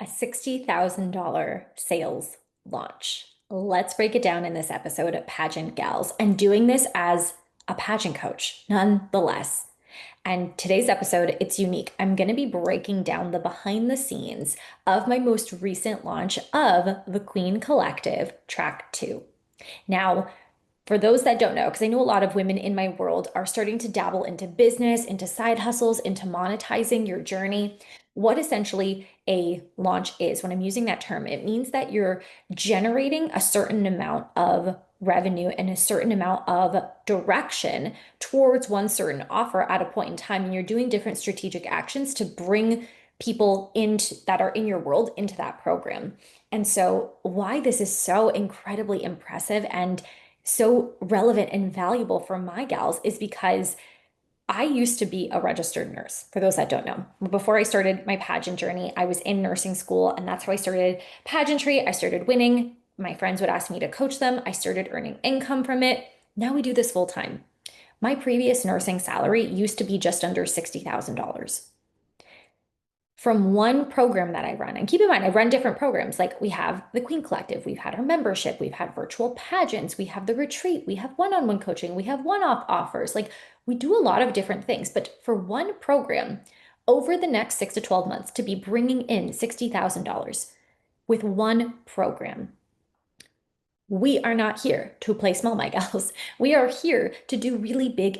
A $60,000 sales launch. Let's break it down in this episode of Pageant Gals and doing this as a pageant coach, nonetheless. And today's episode, it's unique. I'm going to be breaking down the behind the scenes of my most recent launch of the Queen Collective Track 2. Now, for those that don't know, because I know a lot of women in my world are starting to dabble into business, into side hustles, into monetizing your journey. What essentially a launch is, when I'm using that term, it means that you're generating a certain amount of revenue and a certain amount of direction towards one certain offer at a point in time. And you're doing different strategic actions to bring people into that are in your world into that program. And so, why this is so incredibly impressive and so relevant and valuable for my gals is because I used to be a registered nurse. For those that don't know, before I started my pageant journey, I was in nursing school, and that's how I started pageantry. I started winning. My friends would ask me to coach them. I started earning income from it. Now we do this full time. My previous nursing salary used to be just under $60,000 from one program that I run. And keep in mind, I run different programs. Like we have the Queen Collective, we've had our membership, we've had virtual pageants, we have the retreat, we have one-on-one coaching, we have one-off offers. Like we do a lot of different things. But for one program, over the next 6 to 12 months, to be bringing in $60,000 with one program, we are not here to play small, my gals. We are here to do really big,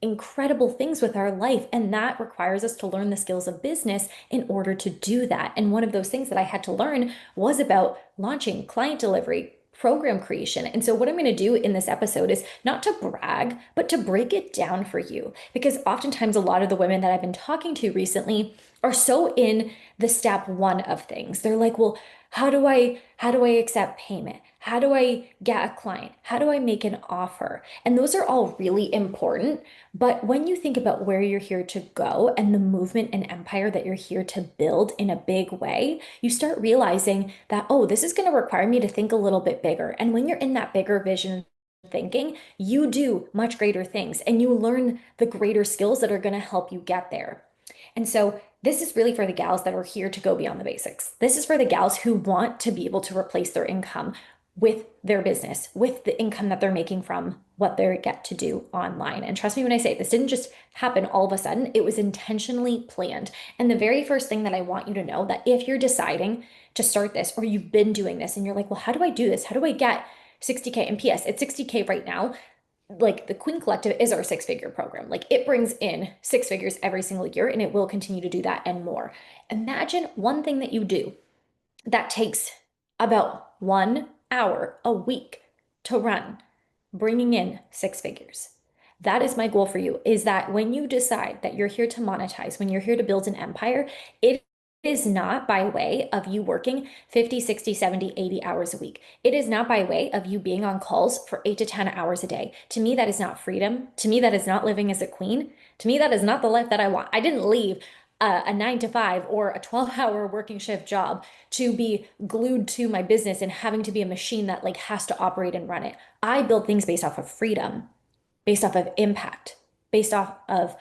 incredible things with our life. And that requires us to learn the skills of business in order to do that. And one of those things that I had to learn was about launching, client delivery, program creation. And so, what I'm going to do in this episode is not to brag, but to break it down for you. Because oftentimes, a lot of the women that I've been talking to recently are so in the step one of things. They're like, well, how do I accept payment? How do I get a client? How do I make an offer? And those are all really important. But when you think about where you're here to go and the movement and empire that you're here to build in a big way, you start realizing that, oh, this is going to require me to think a little bit bigger. And when you're in that bigger vision thinking, you do much greater things and you learn the greater skills that are going to help you get there. And so this is really for the gals that are here to go beyond the basics. This is for the gals who want to be able to replace their income with their business, with the income that they're making from what they get to do online. And trust me when I say this didn't just happen all of a sudden, it was intentionally planned. And the very first thing that I want you to know, that if you're deciding to start this or you've been doing this and you're like, well, how do I do this? How do I get 60K? And PS, it's 60K right now. Like the Queen Collective is our six-figure program. Like it brings in six figures every single year and it will continue to do that and more. Imagine one thing that you do that takes about 1 hour a week to run, bringing in six figures. That is my goal for you, is that when you decide that you're here to monetize, when you're here to build an empire, it is not by way of you working 50, 60, 70, 80 hours a week. It is not by way of you being on calls for 8 to 10 hours a day. To me, that is not freedom. To me, that is not living as a queen. To me, that is not the life that I want. I didn't leave a 9 to 5 or a 12-hour working shift job to be glued to my business and having to be a machine that like has to operate and run it. I build things based off of freedom, based off of impact, based off of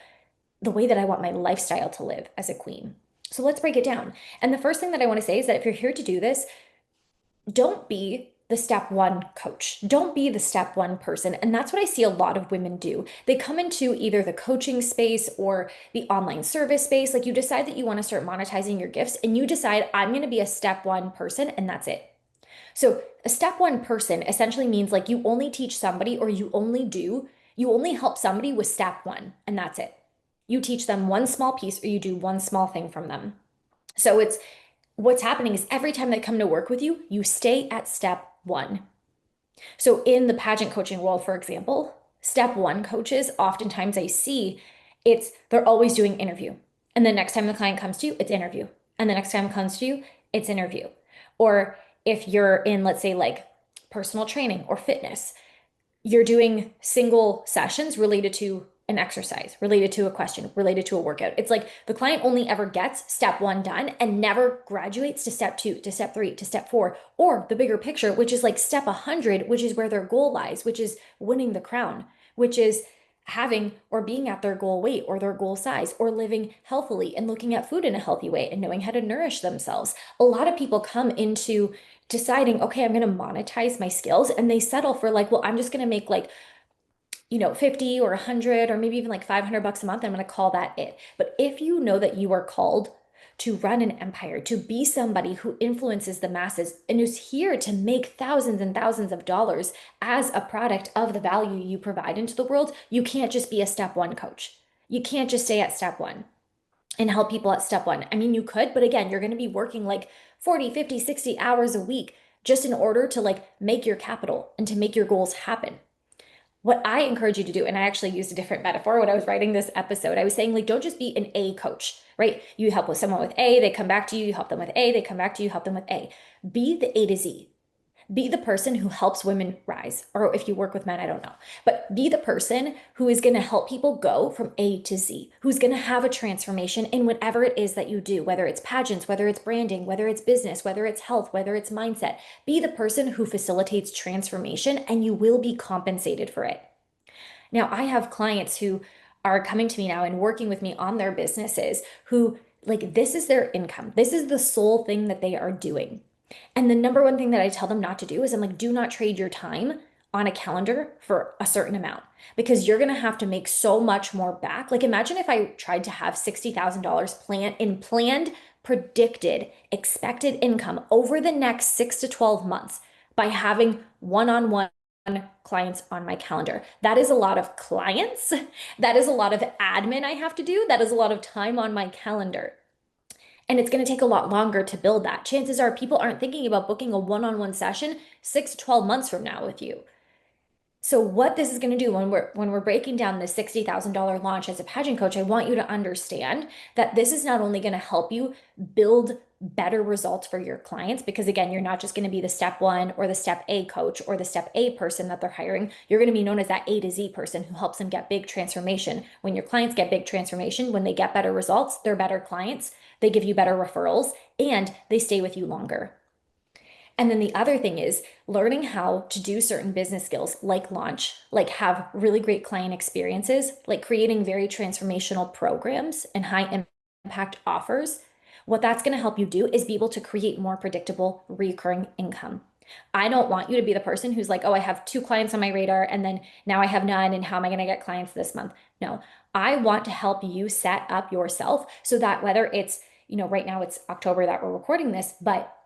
the way that I want my lifestyle to live as a queen. So let's break it down. And the first thing that I want to say is that if you're here to do this, don't be the step one coach. Don't be the step one person. And that's what I see a lot of women do. They come into either the coaching space or the online service space. Like you decide that you want to start monetizing your gifts and you decide, I'm going to be a step one person, and that's it. So a step one person essentially means like you only teach somebody or you only help somebody with step one, and that's it. You teach them one small piece or you do one small thing from them. So it's what's happening is every time they come to work with you, you stay at step one. So in the pageant coaching world, for example, step one coaches, oftentimes I see they're always doing interview. And the next time the client comes to you, it's interview. And the next time it comes to you, it's interview. Or if you're in, let's say, like personal training or fitness, you're doing single sessions related to an exercise, related to a question, related to a workout. It's like the client only ever gets step one done and never graduates to step two, to step three, to step four, or the bigger picture, which is like step 100, which is where their goal lies, which is winning the crown, which is having or being at their goal weight or their goal size or living healthily and looking at food in a healthy way and knowing how to nourish themselves. A lot of people come into deciding, okay, I'm going to monetize my skills, and they settle for like, well, I'm just going to make like 50 or 100 or maybe even like 500 bucks a month. I'm going to call that it. But if you know that you are called to run an empire, to be somebody who influences the masses and who's here to make thousands and thousands of dollars as a product of the value you provide into the world, you can't just be a step one coach. You can't just stay at step one and help people at step one. I mean, you could, but again, you're going to be working like 40, 50, 60 hours a week just in order to like make your capital and to make your goals happen. What I encourage you to do, and I actually used a different metaphor when I was writing this episode. I was saying, like, don't just be an A coach, right? You help with someone with A, they come back to you, you help them with A, they come back to you, help them with A. Be the A to Z. Be the person who helps women rise. Or if you work with men, I don't know. But be the person who is going to help people go from A to Z, who's going to have a transformation in whatever it is that you do, whether it's pageants, whether it's branding, whether it's business, whether it's health, whether it's mindset. Be the person who facilitates transformation, and you will be compensated for it. Now, I have clients who are coming to me now and working with me on their businesses who, like, this is their income. This is the sole thing that they are doing. And the number one thing that I tell them not to do is I'm like, do not trade your time on a calendar for a certain amount because you're going to have to make so much more back. Like, imagine if I tried to have $60,000 planned, predicted, expected income over the next 6 to 12 months by having one-on-one clients on my calendar. That is a lot of clients. That is a lot of admin I have to do. That is a lot of time on my calendar. And it's going to take a lot longer to build that. Chances are people aren't thinking about booking a one-on-one session 6 to 12 months from now with you. So what this is going to do when we're breaking down the $60,000 launch as a pageant coach, I want you to understand that this is not only going to help you build better results for your clients, because again, you're not just going to be the step one or the step A coach or the step A person that they're hiring. You're going to be known as that A to Z person who helps them get big transformation. When your clients get big transformation, when they get better results, they're better clients, they give you better referrals, and they stay with you longer. And then the other thing is learning how to do certain business skills like launch, like have really great client experiences, like creating very transformational programs and high impact offers. What that's going to help you do is be able to create more predictable recurring income. I don't want you to be the person who's like, oh, I have 2 clients on my radar and then now I have none. And how am I going to get clients this month? No, I want to help you set up yourself so that whether it's, right now it's October that we're recording this, but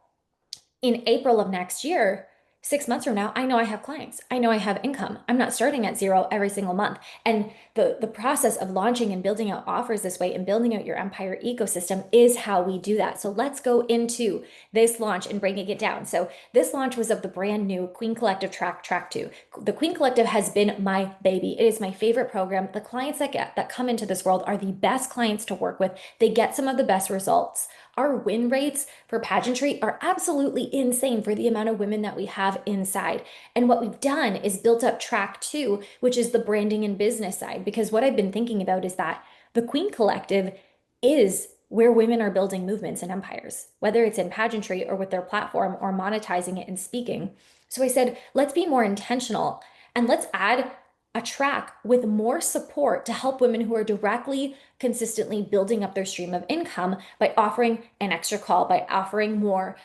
in April of next year, 6 months from now, I know I have clients. I know I have income. I'm not starting at zero every single month. And the process of launching and building out offers this way and building out your empire ecosystem is how we do that. So let's go into this launch and breaking it down. So this launch was of the brand new Queen Collective Track 2. The Queen Collective has been my baby. It is my favorite program. The clients that come into this world are the best clients to work with. They get some of the best results. Our win rates for pageantry are absolutely insane for the amount of women that we have inside. And what we've done is built up track 2, which is the branding and business side. Because what I've been thinking about is that the Queen Collective is where women are building movements and empires, whether it's in pageantry or with their platform or monetizing it and speaking. So I said, let's be more intentional and let's add a track with more support to help women who are directly, consistently building up their stream of income by offering an extra call, by offering more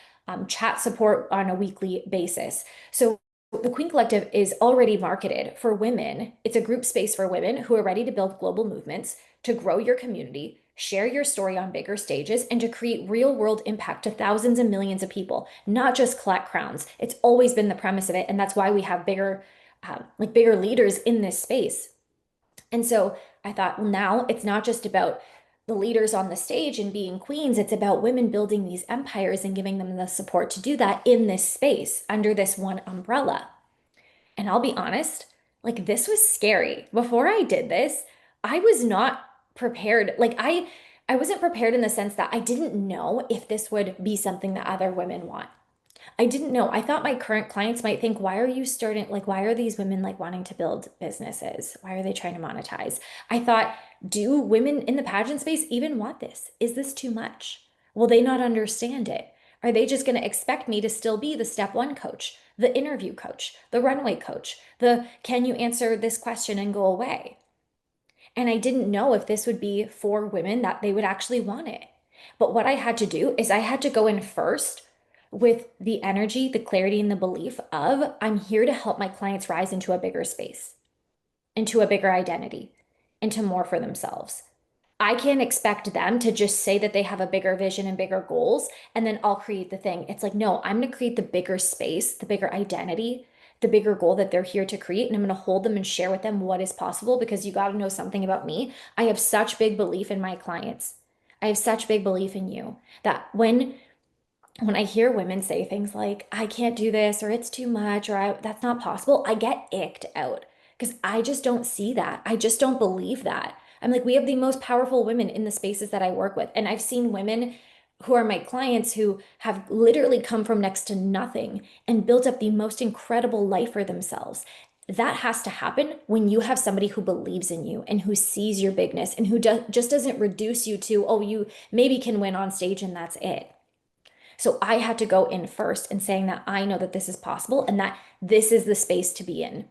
chat support on a weekly basis. So the Queen Collective is already marketed for women. It's a group space for women who are ready to build global movements, to grow your community, share your story on bigger stages, and to create real world impact to thousands and millions of people, not just collect crowns. It's always been the premise of it. And that's why we have bigger leaders in this space. And so I thought, well, now it's not just about the leaders on the stage and being queens. It's about women building these empires and giving them the support to do that in this space under this one umbrella. And I'll be honest, like this was scary. Before I did this, I was not prepared. I wasn't prepared in the sense that I didn't know if this would be something that other women want. I didn't know. I thought my current clients might think, why are you starting? Like, why are these women like wanting to build businesses? Why are they trying to monetize? I thought, do women in the pageant space even want this? Is this too much? Will they not understand it? Are they just going to expect me to still be the step one coach, the interview coach, the runway coach, the can you answer this question and go away? And I didn't know if this would be for women that they would actually want it. But what I had to do is I had to go in first with the energy, the clarity, and the belief of I'm here to help my clients rise into a bigger space, into a bigger identity, into more for themselves. I can't expect them to just say that they have a bigger vision and bigger goals, and then I'll create the thing. It's like, no, I'm going to create the bigger space, the bigger identity, the bigger goal that they're here to create. And I'm going to hold them and share with them what is possible because you got to know something about me. I have such big belief in my clients. I have such big belief in you that when I hear women say things like, I can't do this, or it's too much, or that's not possible, I get icked out because I just don't see that. I just don't believe that. I'm like, we have the most powerful women in the spaces that I work with. And I've seen women who are my clients who have literally come from next to nothing and built up the most incredible life for themselves. That has to happen when you have somebody who believes in you and who sees your bigness and who just doesn't reduce you to, oh, you maybe can win on stage and that's it. So I had to go in first and saying that I know that this is possible and that this is the space to be in.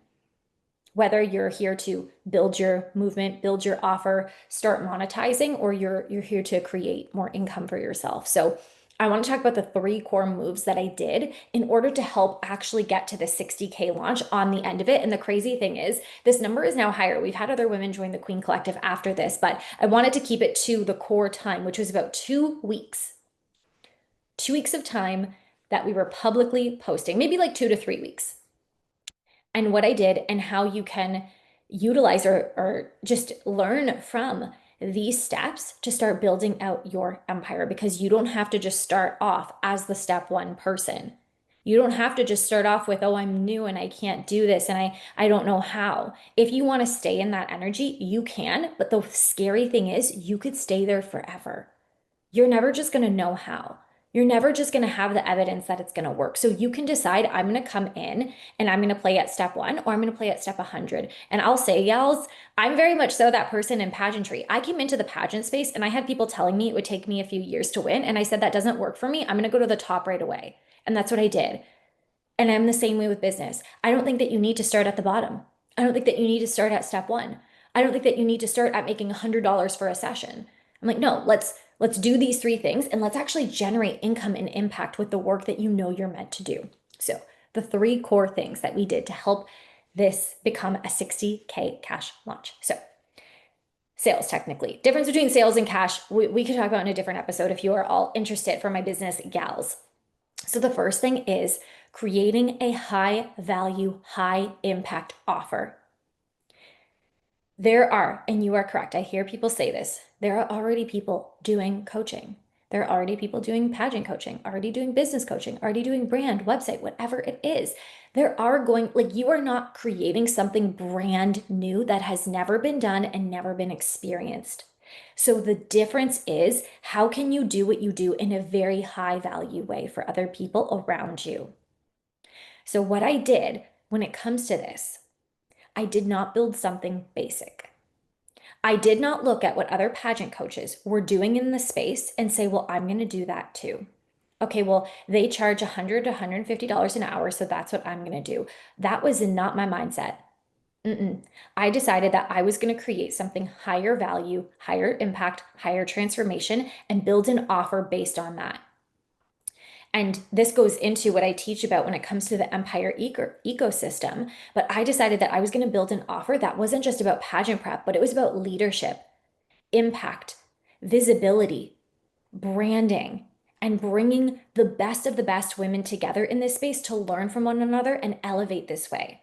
Whether you're here to build your movement, build your offer, start monetizing, or you're here to create more income for yourself. So I want to talk about the three core moves that I did in order to help actually get to the 60K launch on the end of it. And the crazy thing is, this number is now higher. We've had other women join the Queen Collective after this, but I wanted to keep it to the core time, which was about 2 weeks. 2 weeks of time that we were publicly posting, maybe like 2 to 3 weeks. And what I did and how you can utilize or just learn from these steps to start building out your empire because you don't have to just start off as the step one person. You don't have to just start off with, oh, I'm new and I can't do this and I don't know how. If you want to stay in that energy, you can. But the scary thing is, you could stay there forever. You're never just going to know how. You're never just going to have the evidence that it's going to work. So you can decide, I'm going to come in and I'm going to play at step one or I'm going to play at step 100. And I'll say, gals, I'm very much so that person in pageantry. I came into the pageant space and I had people telling me it would take me a few years to win. And I said, that doesn't work for me. I'm going to go to the top right away. And that's what I did. And I'm the same way with business. I don't think that you need to start at the bottom. I don't think that you need to start at step one. I don't think that you need to start at making $100 for a session. I'm like, no, let's do these three things and let's actually generate income and impact with the work that you know you're meant to do. So, the three core things that we did to help this become a 60K cash launch. So, sales technically. Difference between sales and cash, we could talk about in a different episode if you are all interested for my business gals. So the first thing is creating a high value, high impact offer. There are, and you are correct, I hear people say this, there are already people doing coaching. There are already people doing pageant coaching, already doing business coaching, already doing brand, website, whatever it is. There are like, you are not creating something brand new that has never been done and never been experienced. So the difference is, how can you do what you do in a very high value way for other people around you? So what I did when it comes to this, I did not build something basic. I did not look at what other pageant coaches were doing in the space and say, well, I'm going to do that too. Okay, well, they charge $100 to $150 an hour, so that's what I'm going to do. That was not my mindset. I decided that I was going to create something higher value, higher impact, higher transformation, and build an offer based on that. And this goes into what I teach about when it comes to the empire ecosystem. But I decided that I was going to build an offer that wasn't just about pageant prep, but it was about leadership, impact, visibility, branding, and bringing the best of the best women together in this space to learn from one another and elevate this way.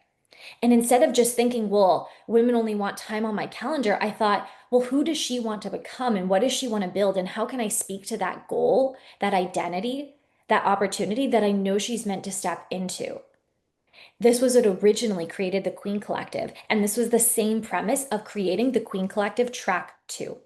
And instead of just thinking, well, women only want time on my calendar, I thought, well, who does she want to become and what does she want to build? And how can I speak to that goal, that identity, that opportunity that I know she's meant to step into? This was what originally created the Queen Collective. And this was the same premise of creating the Queen Collective Track 2.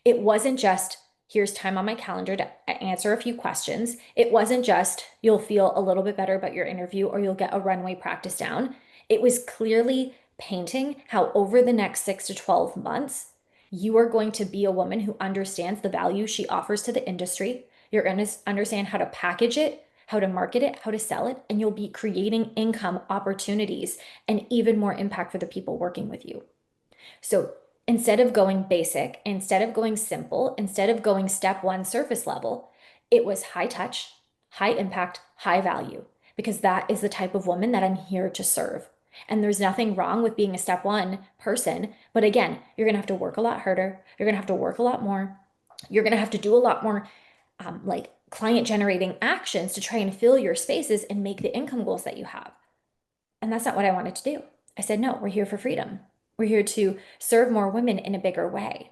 It wasn't just, here's time on my calendar to answer a few questions. It wasn't just, you'll feel a little bit better about your interview or you'll get a runway practice down. It was clearly painting how over the next 6 to 12 months, you are going to be a woman who understands the value she offers to the industry. You're going to understand how to package it, how to market it, how to sell it, and you'll be creating income opportunities and even more impact for the people working with you. So Instead of going basic, instead of going simple, instead of going step one surface level, it was high touch, high impact, high value, because that is the type of woman that I'm here to serve. And there's nothing wrong with being a step one person. But again, you're going to have to work a lot harder. You're going to have to work a lot more. You're going to have to do a lot more like client generating actions to try and fill your spaces and make the income goals that you have. And that's not what I wanted to do. I said, no, we're here for freedom. We're here to serve more women in a bigger way,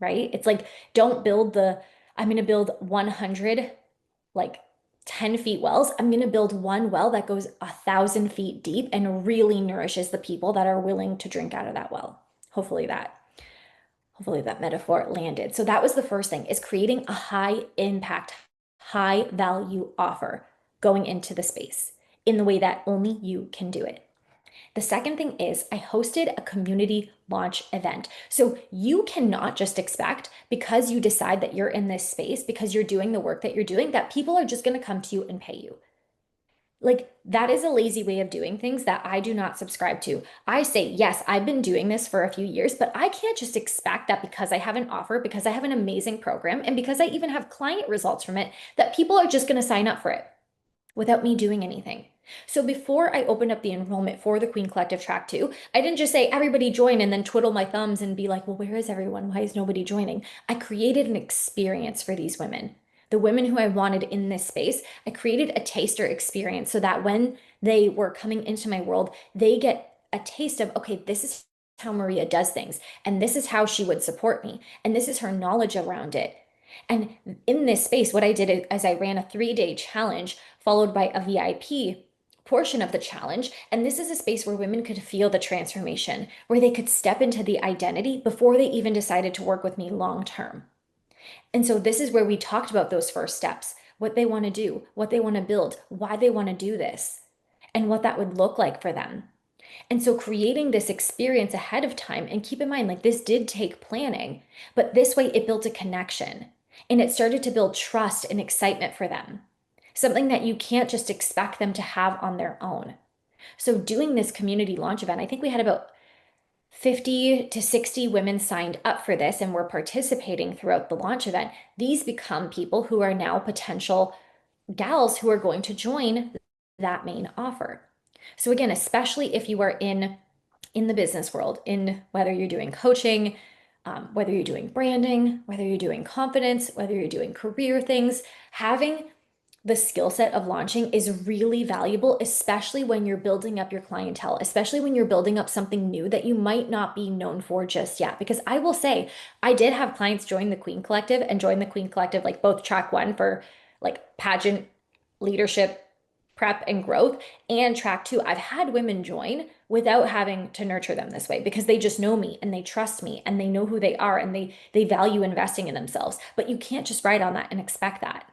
right? It's like, don't build I'm going to build 100, like 10 feet wells. I'm going to build one well that goes 1,000 feet deep and really nourishes the people that are willing to drink out of that well. Hopefully that metaphor landed. So that was the first thing, is creating a high impact, high value offer going into the space in the way that only you can do it. The second thing is I hosted a community launch event. So you cannot just expect, because you decide that you're in this space, because you're doing the work that you're doing, that people are just going to come to you and pay you. Like, that is a lazy way of doing things that I do not subscribe to. I say, yes, I've been doing this for a few years, but I can't just expect that because I have an offer, because I have an amazing program, and because I even have client results from it, that people are just going to sign up for it without me doing anything. So before I opened up the enrollment for the Queen Collective Track 2, I didn't just say everybody join and then twiddle my thumbs and be like, well, where is everyone? Why is nobody joining? I created an experience for these women. The women who I wanted in this space, I created a taster experience so that when they were coming into my world, they get a taste of, okay, this is how Maria does things, and this is how she would support me, and this is her knowledge around it. And in this space, what I did is I ran a 3-day challenge followed by a VIP portion of the challenge. And this is a space where women could feel the transformation, where they could step into the identity before they even decided to work with me long term. And so this is where we talked about those first steps, what they want to do, what they want to build, why they want to do this, and what that would look like for them. And so creating this experience ahead of time, and keep in mind, like, this did take planning, but this way it built a connection and it started to build trust and excitement for them, something that you can't just expect them to have on their own. So doing this community launch event, I think we had about 50 to 60 women signed up for this and were participating throughout the launch event. These become people who are now potential gals who are going to join that main offer. So again, especially if you are in the business world, in whether you're doing coaching, whether you're doing branding, whether you're doing confidence, whether you're doing career things, having the skill set of launching is really valuable, especially when you're building up your clientele, especially when you're building up something new that you might not be known for just yet. Because I will say, I did have clients join the Queen Collective and join the Queen Collective, like both track one for like pageant leadership prep and growth, and track two. I've had women join without having to nurture them this way because they just know me and they trust me and they know who they are and they value investing in themselves. But you can't just ride on that and expect that.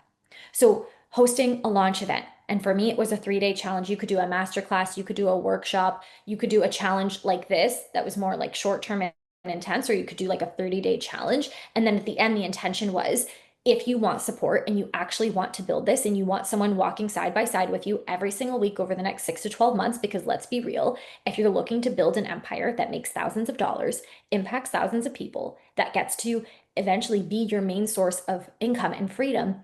So hosting a launch event. And for me, it was a 3-day challenge. You could do a masterclass, you could do a workshop, you could do a challenge like this that was more like short term and intense, or you could do like a 30-day challenge. And then at the end, the intention was, if you want support and you actually want to build this and you want someone walking side by side with you every single week over the next 6 to 12 months, because let's be real, if you're looking to build an empire that makes thousands of dollars, impacts thousands of people, that gets to eventually be your main source of income and freedom,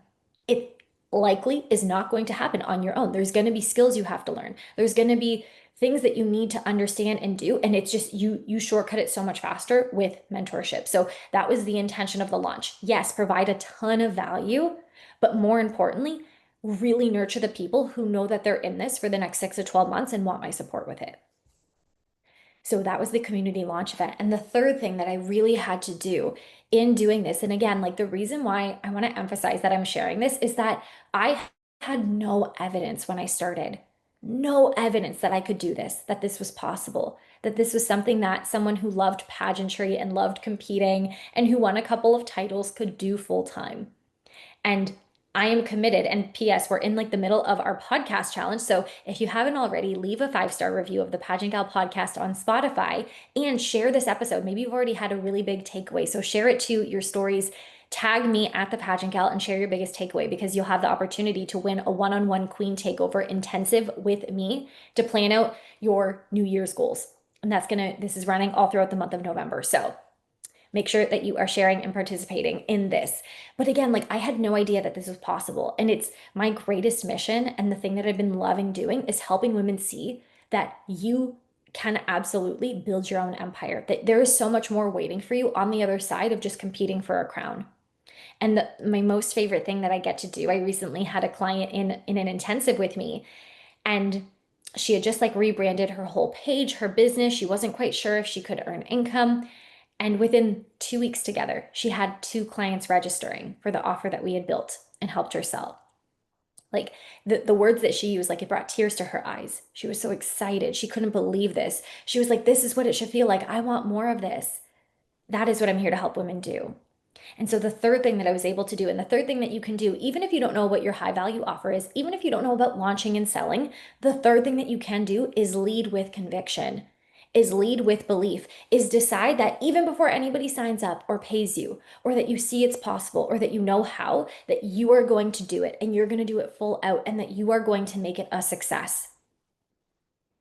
it likely is not going to happen on your own. There's going to be skills you have to learn. There's going to be things that you need to understand and do. And it's just you shortcut it so much faster with mentorship. So that was the intention of the launch. Yes, provide a ton of value, but more importantly, really nurture the people who know that they're in this for the next 6 to 12 months and want my support with it. So that was the community launch event. And the third thing that I really had to do in doing this, and again, like, the reason why I want to emphasize that I'm sharing this is that I had no evidence when I started, no evidence that I could do this, that this was possible, that this was something that someone who loved pageantry and loved competing and who won a couple of titles could do full time. And I am committed. And PS, we're in like the middle of our podcast challenge. So if you haven't already, leave a 5-star review of the Pageant Gal podcast on Spotify and share this episode. Maybe you've already had a really big takeaway. So share it to your stories. Tag me at the Pageant Gal and share your biggest takeaway, because you'll have the opportunity to win a one-on-one Queen Takeover intensive with me to plan out your New Year's goals. And this is running all throughout the month of November. So Make sure that you are sharing and participating in this. But again, like I had no idea that this was possible. And it's my greatest mission. And the thing that I've been loving doing is helping women see that you can absolutely build your own empire, that there is so much more waiting for you on the other side of just competing for a crown. And my most favorite thing that I get to do, I recently had a client in an intensive with me, and she had just like rebranded her whole page, her business. She wasn't quite sure if she could earn income. And within 2 weeks together, she had two clients registering for the offer that we had built and helped her sell. Like the words that she used, like it brought tears to her eyes. She was so excited. She couldn't believe this. She was like, this is what it should feel like. I want more of this. That is what I'm here to help women do. And so the third thing that I was able to do, and the third thing that you can do, even if you don't know what your high value offer is, even if you don't know about launching and selling, the third thing that you can do is lead with conviction, is lead with belief, is decide that even before anybody signs up or pays you, or that you see it's possible, or that you know how, that you are going to do it and you're going to do it full out and that you are going to make it a success.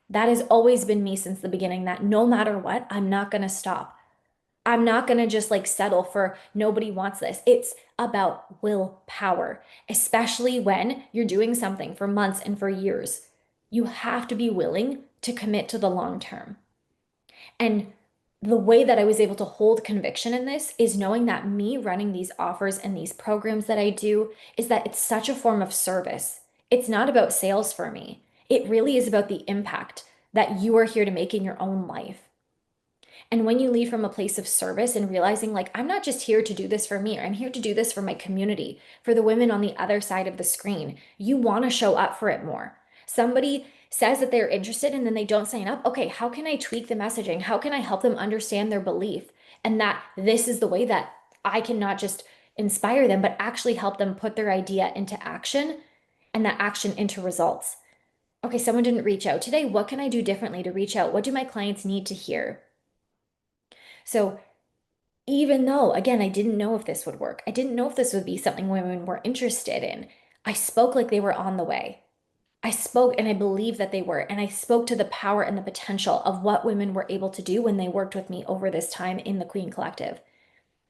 That has always been me since the beginning, that no matter what, I'm not going to stop. I'm not going to just like settle for nobody wants this. It's about willpower, especially when you're doing something for months and for years. You have to be willing to commit to the long term. And the way that I was able to hold conviction in this is knowing that me running these offers and these programs that I do is that it's such a form of service. It's not about sales for me. It really is about the impact that you are here to make in your own life. And when you lead from a place of service and realizing, like, I'm not just here to do this for me, or I'm here to do this for my community, for the women on the other side of the screen, you want to show up for it more. Somebody says that they're interested and then they don't sign up. Okay, how can I tweak the messaging? How can I help them understand their belief? And that this is the way that I can not just inspire them, but actually help them put their idea into action and that action into results. Okay, someone didn't reach out today. What can I do differently to reach out? What do my clients need to hear? So even though, again, I didn't know if this would work, I didn't know if this would be something women were interested in, I spoke like they were on the way. I spoke and I believed that they were. And I spoke to the power and the potential of what women were able to do when they worked with me over this time in the Queen Collective.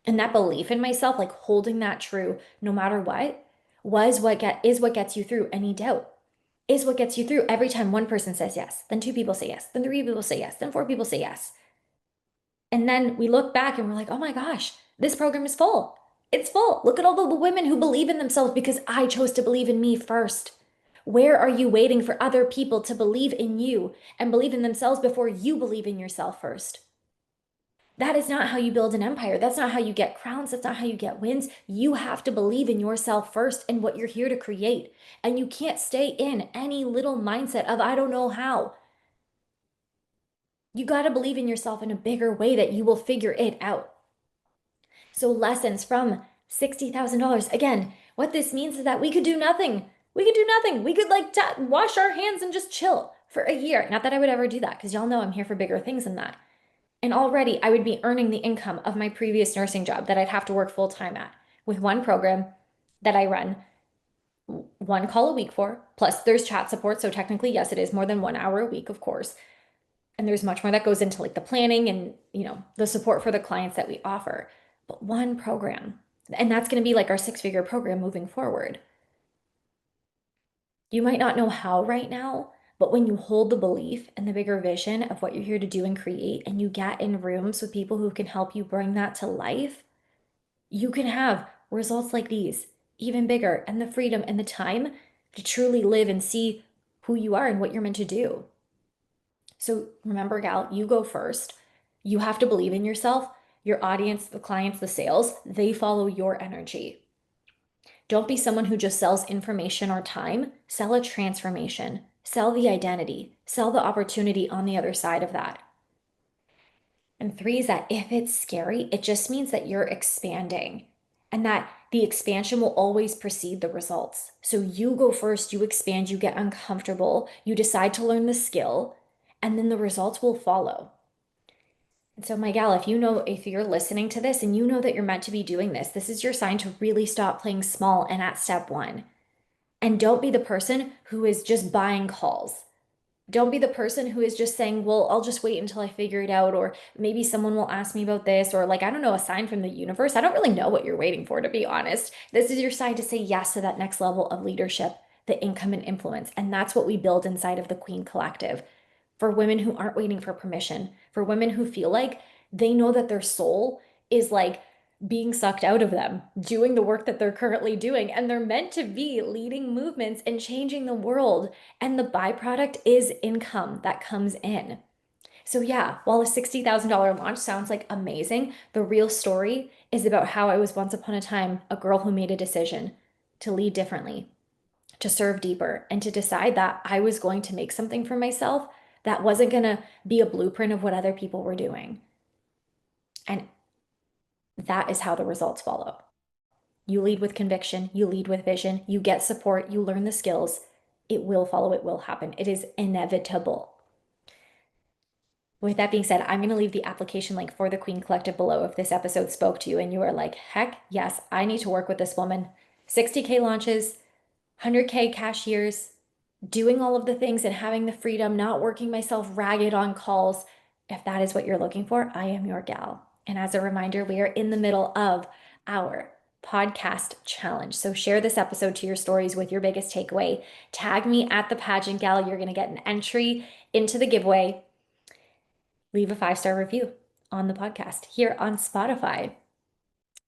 And that belief in myself, like holding that true no matter what, is what gets you through any doubt. Is what gets you through every time one person says yes, then two people say yes, then three people say yes, then four people say yes. And then we look back and we're like, oh my gosh, this program is full. It's full. Look at all the women who believe in themselves because I chose to believe in me first. Where are you waiting for other people to believe in you and believe in themselves before you believe in yourself first? That is not how you build an empire. That's not how you get crowns. That's not how you get wins. You have to believe in yourself first and what you're here to create. And you can't stay in any little mindset of, I don't know how. You got to believe in yourself in a bigger way that you will figure it out. So lessons from $60,000. Again, what this means is that we could do nothing. We could do nothing. We could like wash our hands and just chill for a year. Not that I would ever do that because y'all know I'm here for bigger things than that. And already I would be earning the income of my previous nursing job that I'd have to work full time at with one program that I run one call a week for. Plus there's chat support. So technically, yes, it is more than 1 hour a week, of course. And there's much more that goes into like the planning and, the support for the clients that we offer. But one program, and that's going to be like our six-figure program moving forward. You might not know how right now, but when you hold the belief and the bigger vision of what you're here to do and create, and you get in rooms with people who can help you bring that to life, you can have results like these, even bigger, and the freedom and the time to truly live and see who you are and what you're meant to do. So remember, gal, you go first. You have to believe in yourself. Your audience, the clients, the sales, they follow your energy. Don't be someone who just sells information or time. Sell a transformation. Sell the identity. Sell the opportunity on the other side of that. And three is that if it's scary, it just means that you're expanding and that the expansion will always precede the results. So you go first, you expand, you get uncomfortable, you decide to learn the skill, and then the results will follow. And so, my gal, if you're listening to this and you know that you're meant to be doing this, this is your sign to really stop playing small and at step one. And don't be the person who is just buying calls. Don't be the person who is just saying, well, I'll just wait until I figure it out, or maybe someone will ask me about this, or like, I don't know, a sign from the universe. I don't really know what you're waiting for, to be honest. This is your sign to say yes to that next level of leadership, the income and influence. And that's what we build inside of the Queen Collective for women who aren't waiting for permission, for women who feel like they know that their soul is like being sucked out of them, doing the work that they're currently doing. And they're meant to be leading movements and changing the world. And the byproduct is income that comes in. So, yeah, while a $60,000 launch sounds like amazing, the real story is about how I was once upon a time a girl who made a decision to lead differently, to serve deeper, and to decide that I was going to make something for myself that wasn't going to be a blueprint of what other people were doing. And that is how the results follow. You lead with conviction, you lead with vision, you get support, you learn the skills. It will follow, it will happen. It is inevitable. With that being said, I'm going to leave the application link for the Queen Collective below if this episode spoke to you and you are like, heck yes, I need to work with this woman. 60K launches, 100K cashiers, doing all of the things and having the freedom, not working myself ragged on calls. If that is what you're looking for, I am your gal. And as a reminder, we are in the middle of our podcast challenge. So share this episode to your stories with your biggest takeaway. Tag me at the Pageant Gal. You're going to get an entry into the giveaway. Leave a 5-star review on the podcast here on Spotify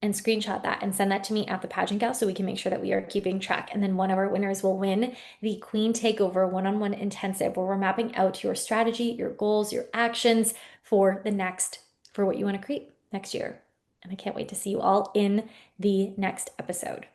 and screenshot that and send that to me at the Pageant Gal so we can make sure that we are keeping track. And then one of our winners will win the Queen Takeover one-on-one intensive where we're mapping out your strategy, your goals, your actions for what you want to create next year. And I can't wait to see you all in the next episode.